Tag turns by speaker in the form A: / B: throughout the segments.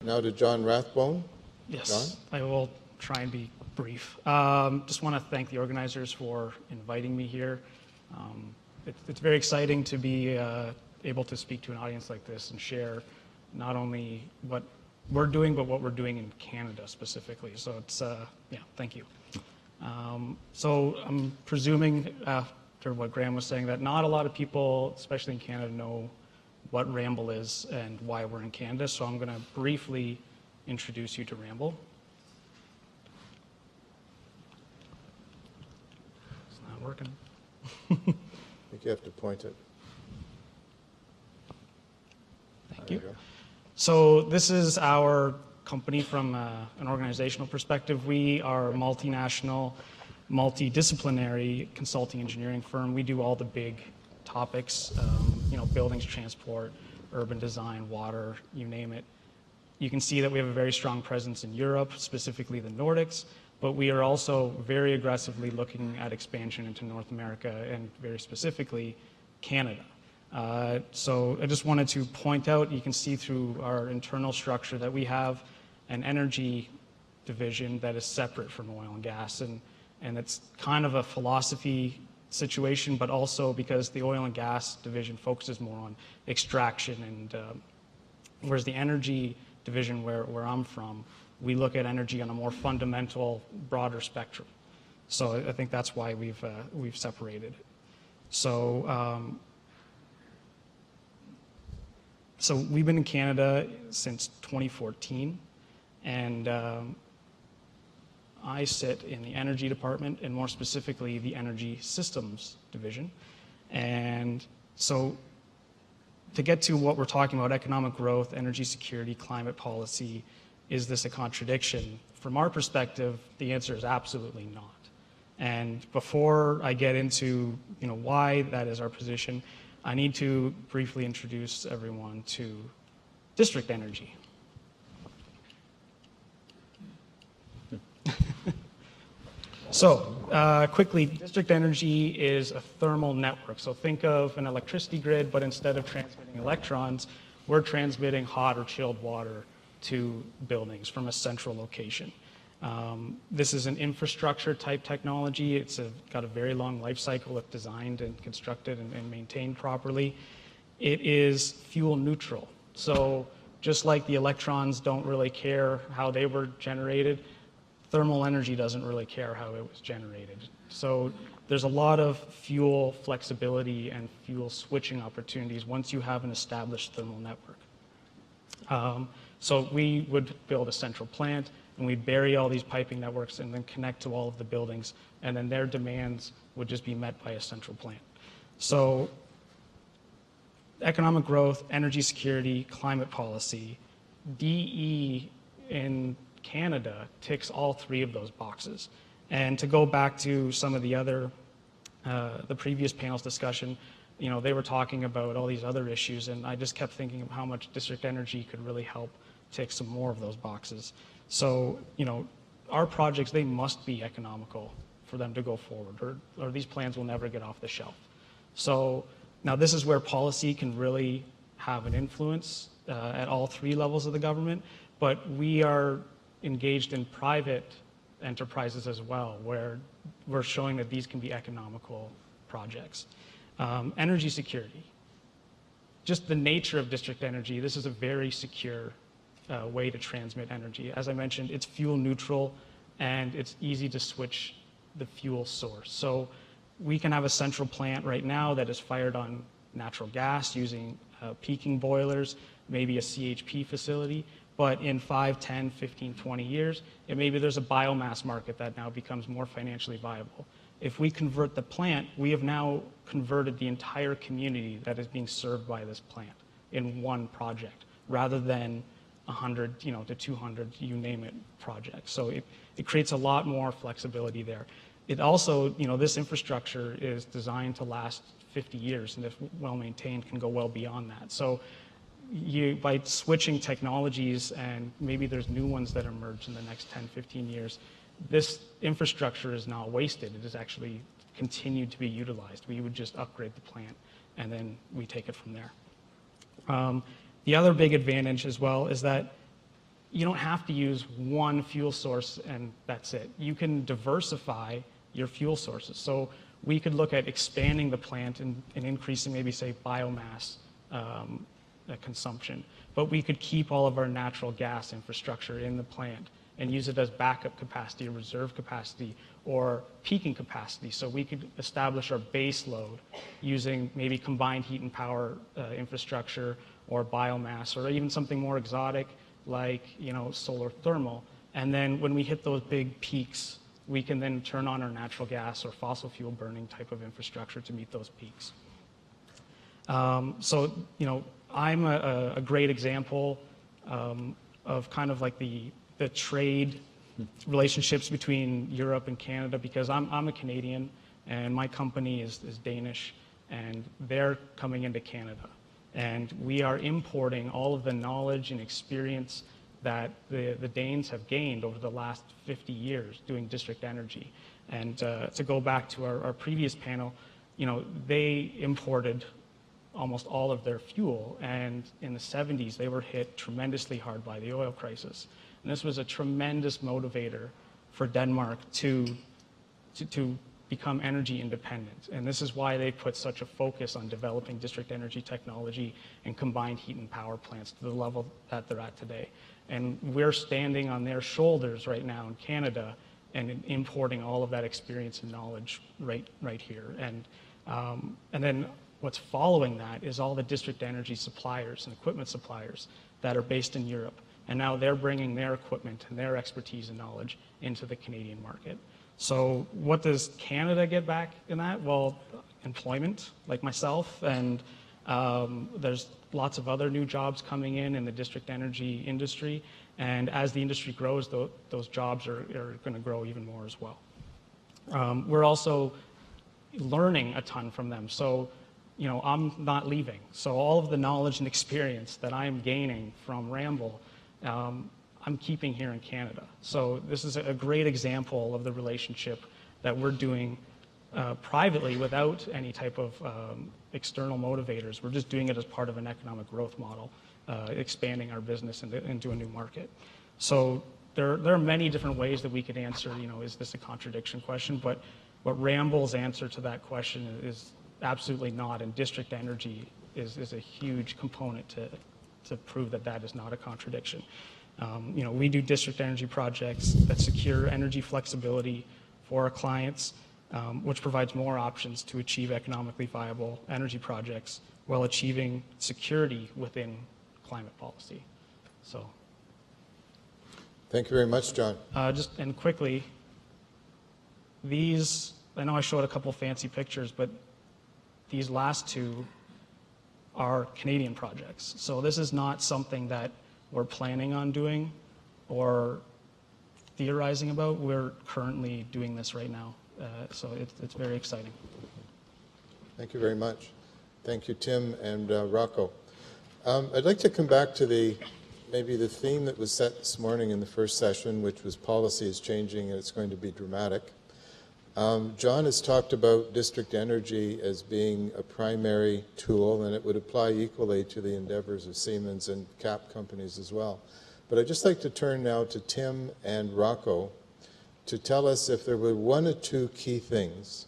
A: Now to John Rathbone.
B: Yes,
A: John?
B: I will try and be brief. Just want to thank the organizers for inviting me here. It's very exciting to be able to speak to an audience like this and share not only what we're doing, but what we're doing in Canada specifically. So it's, yeah, thank you. So I'm presuming after what Graham was saying that not a lot of people, especially in Canada, know what Ramble is and why we're in Canada. So I'm going to briefly introduce you to Ramble. It's not working.
A: I think you have to point it.
B: Thank you. So this is our company from an organizational perspective. We are a multinational, multidisciplinary consulting engineering firm. We do all the big topics, buildings, transport, urban design, water, you name it. You can see that we have a very strong presence in Europe, specifically the Nordics, but we are also very aggressively looking at expansion into North America and very specifically Canada. So I just wanted to point out, you can see through our internal structure that we have an energy division that is separate from oil and gas, and it's kind of a philosophy situation, but also because the oil and gas division focuses more on extraction, and whereas the energy division where I'm from, we look at energy on a more fundamental, broader spectrum. So I think that's why we've separated. So So we've been in Canada since 2014, and I sit in the energy department, and more specifically the energy systems division. And so to get to what we're talking about, economic growth, energy security, climate policy, is this a contradiction? From our perspective, the answer is absolutely not. And before I get into why that is our position, I need to briefly introduce everyone to district energy. So quickly, district energy is a thermal network. So think of an electricity grid, but instead of transmitting electrons, we're transmitting hot or chilled water to buildings from a central location. This is an infrastructure type technology. It's got a very long life cycle if designed and constructed and maintained properly. It is fuel neutral. So just like the electrons don't really care how they were generated, thermal energy doesn't really care how it was generated. So there's a lot of fuel flexibility and fuel switching opportunities once you have an established thermal network. So we would build a central plant, and we'd bury all these piping networks and then connect to all of the buildings, and then their demands would just be met by a central plant. So economic growth, energy security, climate policy, DE in Canada ticks all three of those boxes. And to go back to some of the other, the previous panel's discussion, they were talking about all these other issues, and I just kept thinking of how much district energy could really help tick some more of those boxes. So, our projects, they must be economical for them to go forward, or these plans will never get off the shelf. So now this is where policy can really have an influence at all three levels of the government, but we are engaged in private enterprises as well, where we're showing that these can be economical projects. Energy security. Just the nature of district energy, this is a very secure way to transmit energy. As I mentioned, it's fuel neutral and it's easy to switch the fuel source. So we can have a central plant right now that is fired on natural gas using peaking boilers, maybe a CHP facility, but in 5, 10, 15, 20 years, maybe there's a biomass market that now becomes more financially viable. If we convert the plant, we have now converted the entire community that is being served by this plant in one project, rather than 100, to 200, you name it, projects. So it creates a lot more flexibility there. It also, this infrastructure is designed to last 50 years, and if well maintained, can go well beyond that. So by switching technologies, and maybe there's new ones that emerge in the next 10, 15 years, this infrastructure is not wasted. It is actually continued to be utilized. We would just upgrade the plant, and then we take it from there. The other big advantage as well is that you don't have to use one fuel source and that's it. You can diversify your fuel sources. So we could look at expanding the plant and increasing maybe, say, biomass consumption. But we could keep all of our natural gas infrastructure in the plant and use it as backup capacity or reserve capacity or peaking capacity. So we could establish our base load using maybe combined heat and power infrastructure or biomass or even something more exotic like, you know, solar thermal. And then when we hit those big peaks, we can then turn on our natural gas or fossil fuel burning type of infrastructure to meet those peaks. So, you know, I'm a great example of kind of like the trade relationships between Europe and Canada, because I'm a Canadian and my company is Danish and they're coming into Canada. And we are importing all of the knowledge and experience that the Danes have gained over the last 50 years doing district energy. And to go back to our previous panel, you know, they imported almost all of their fuel, and in the 70s they were hit tremendously hard by the oil crisis. And this was a tremendous motivator for Denmark to become energy independent. And this is why they put such a focus on developing district energy technology and combined heat and power plants to the level that they're at today. And we're standing on their shoulders right now in Canada and importing all of that experience and knowledge right here. And then what's following that is all the district energy suppliers and equipment suppliers that are based in Europe. And now they're bringing their equipment and their expertise and knowledge into the Canadian market. So what does Canada get back in that? Well, employment, like myself, and there's lots of other new jobs coming in the district energy industry. And as the industry grows, those jobs are going to grow even more as well. We're also learning a ton from them. So, you know, I'm not leaving. So all of the knowledge and experience that I'm gaining from Ramble, I'm keeping here in Canada. So this is a great example of the relationship that we're doing privately without any type of external motivators. We're just doing it as part of an economic growth model, expanding our business into a new market. So there are many different ways that we could answer, you know, is this a contradiction question? But Ramble's answer to that question is absolutely not, and district energy is a huge component to prove that that is not a contradiction. You know, we do district energy projects that secure energy flexibility for our clients, which provides more options to achieve economically viable energy projects while achieving security within climate policy. So,
A: Thank you very much, John.
B: And quickly, these, I know I showed a couple fancy pictures, but these last two are Canadian projects. So this is not something that we're planning on doing or theorizing about. We're currently doing this right now. So it's very exciting.
A: Thank you very much. Thank you, Tim and Rocco. I'd like to come back to maybe the theme that was set this morning in the first session, which was policy is changing and it's going to be dramatic. John has talked about district energy as being a primary tool, and it would apply equally to the endeavors of Siemens and CAP companies as well. But I'd just like to turn now to Tim and Rocco to tell us if there were one or two key things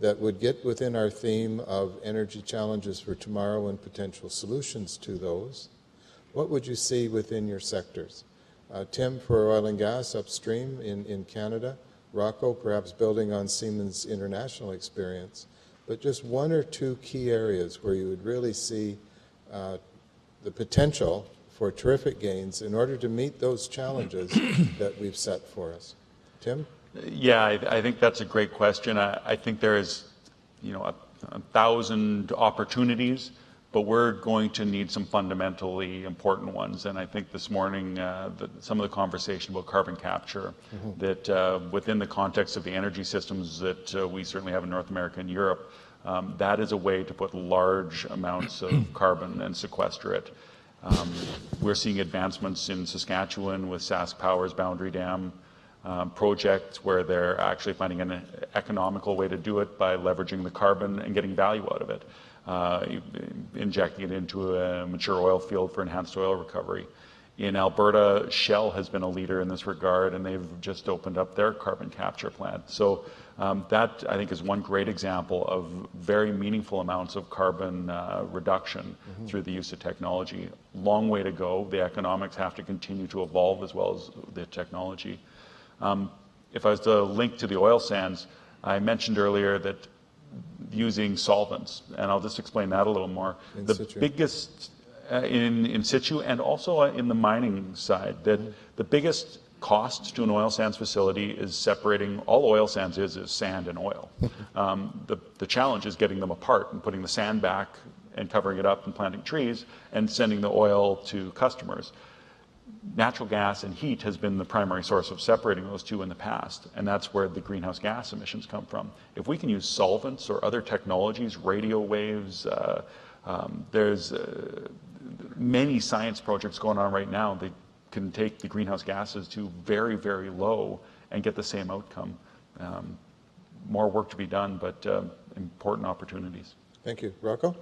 A: that would get within our theme of energy challenges for tomorrow and potential solutions to those. What would you see within your sectors? Tim, for oil and gas upstream in Canada. Rocco, perhaps building on Siemens' international experience, but just one or two key areas where you would really see the potential for terrific gains in order to meet those challenges that we've set for us. Tim?
C: Yeah, I think that's a great question. I think there is, you know, 1,000 opportunities, but we're going to need some fundamentally important ones. And I think this morning, some of the conversation about carbon capture, that within the context of the energy systems that we certainly have in North America and Europe, that is a way to put large amounts of carbon and sequester it. We're seeing advancements in Saskatchewan with Sask Power's Boundary Dam project, where they're actually finding an economical way to do it by leveraging the carbon and getting value out of it. Injecting it into a mature oil field for enhanced oil recovery. In Alberta, Shell has been a leader in this regard, and they've just opened up their carbon capture plant. So that, I think, is one great example of very meaningful amounts of carbon reduction through the use of technology. Long way to go. The economics have to continue to evolve as well as the technology. If I was to link to the oil sands, I mentioned earlier that using solvents, and I'll just explain that a little more.
A: In
C: the
A: situ.
C: biggest in situ and also in the mining side, that the biggest cost to an oil sands facility is separating. All oil sands is sand and oil. The challenge is getting them apart and putting the sand back and covering it up and planting trees and sending the oil to customers. Natural gas and heat has been the primary source of separating those two in the past, and that's where the greenhouse gas emissions come from. If we can use solvents or other technologies, radio waves, there's many science projects going on right now that can take the greenhouse gases to very, very low and get the same outcome. More work to be done, but important opportunities.
A: Thank you. Rocco?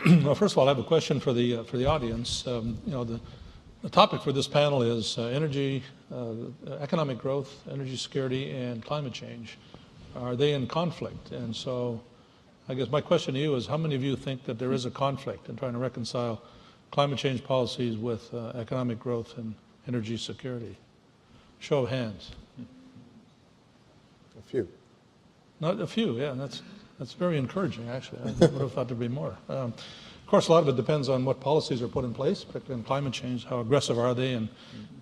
D: Well, first of all, I have a question for the audience. The topic for this panel is energy, economic growth, energy security, and climate change. Are they in conflict? And so I guess my question to you is, how many of you think that there is a conflict in trying to reconcile climate change policies with economic growth and energy security? Show of hands.
A: A few.
D: Not a few, yeah. That's very encouraging, actually. I would have thought there'd be more. Of course, a lot of it depends on what policies are put in place, particularly in climate change. How aggressive are they,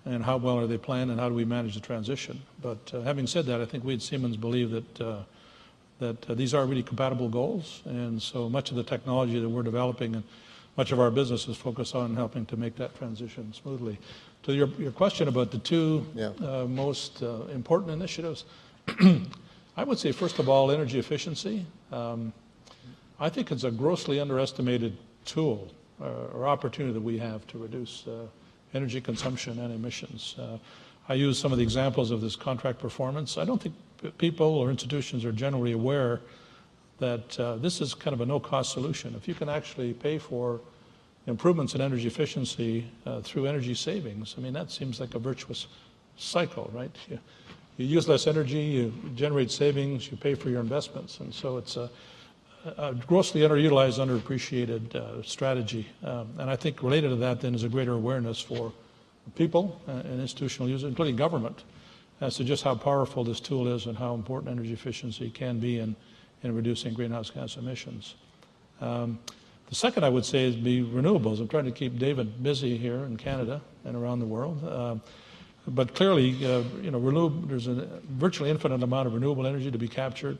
D: and how well are they planned, and how do we manage the transition? But having said that, I think we at Siemens believe that these are really compatible goals, and so much of the technology that we're developing and much of our business is focused on helping to make that transition smoothly. To your question about the two most important initiatives, I would say, first of all, energy efficiency. I think it's a grossly underestimated tool or opportunity that we have to reduce energy consumption and emissions. I use some of the examples of this contract performance. I don't think people or institutions are generally aware that this is kind of a no-cost solution. If you can actually pay for improvements in energy efficiency through energy savings, I mean, that seems like a virtuous cycle, right? You use less energy, you generate savings, you pay for your investments, and so it's a grossly underutilized, underappreciated strategy. And I think related to that then is a greater awareness for people and institutional users, including government, as to just how powerful this tool is and how important energy efficiency can be in reducing greenhouse gas emissions. The second I would say is be renewables. I'm trying to keep David busy here in Canada and around the world. But clearly, there's a virtually infinite amount of renewable energy to be captured.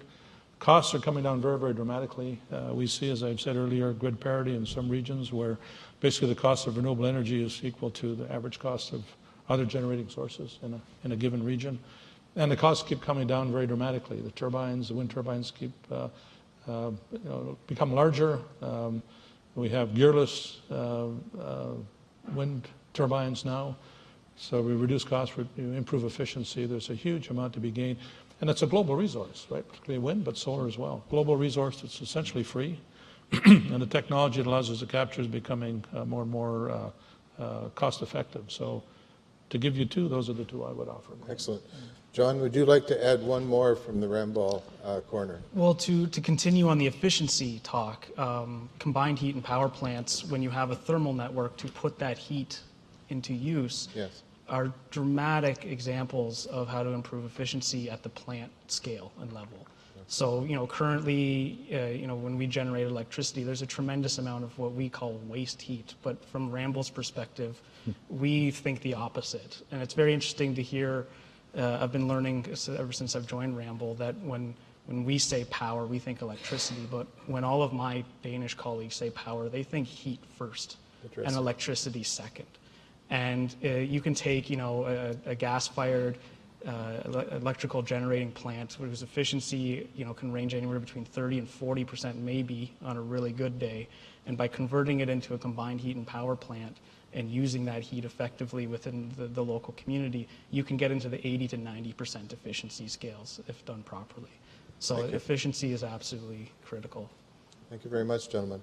D: Costs are coming down very, very dramatically. We see, as I've said earlier, grid parity in some regions where basically the cost of renewable energy is equal to the average cost of other generating sources in a given region. And the costs keep coming down very dramatically. The turbines, the wind turbines keep become larger. We have gearless wind turbines now. So we reduce costs, improve efficiency. There's a huge amount to be gained. And it's a global resource, right? Particularly wind, but solar as well. Global resource that's essentially free. And the technology that allows us to capture is becoming more and more cost effective. So to give you two, those are the two I would offer.
A: Excellent. John, would you like to add one more from the Ramball corner?
B: Well, to continue on the efficiency talk, combined heat and power plants, when you have a thermal network to put that heat into use,
A: Yes.
B: are dramatic examples of how to improve efficiency at the plant scale and level. So, currently, when we generate electricity, there's a tremendous amount of what we call waste heat. But from Ramball's perspective, we think the opposite. And it's very interesting to hear. I've been learning ever since I've joined Ramble that when we say power, we think electricity. But when all of my Danish colleagues say power, they think heat first and electricity second. And you can take, a gas-fired electrical generating plant whose efficiency, can range anywhere between 30 and 40% maybe on a really good day. And by converting it into a combined heat and power plant and using that heat effectively within the local community, you can get into the 80 to 90% efficiency scales if done properly. So efficiency is absolutely critical.
A: Thank you very much, gentlemen.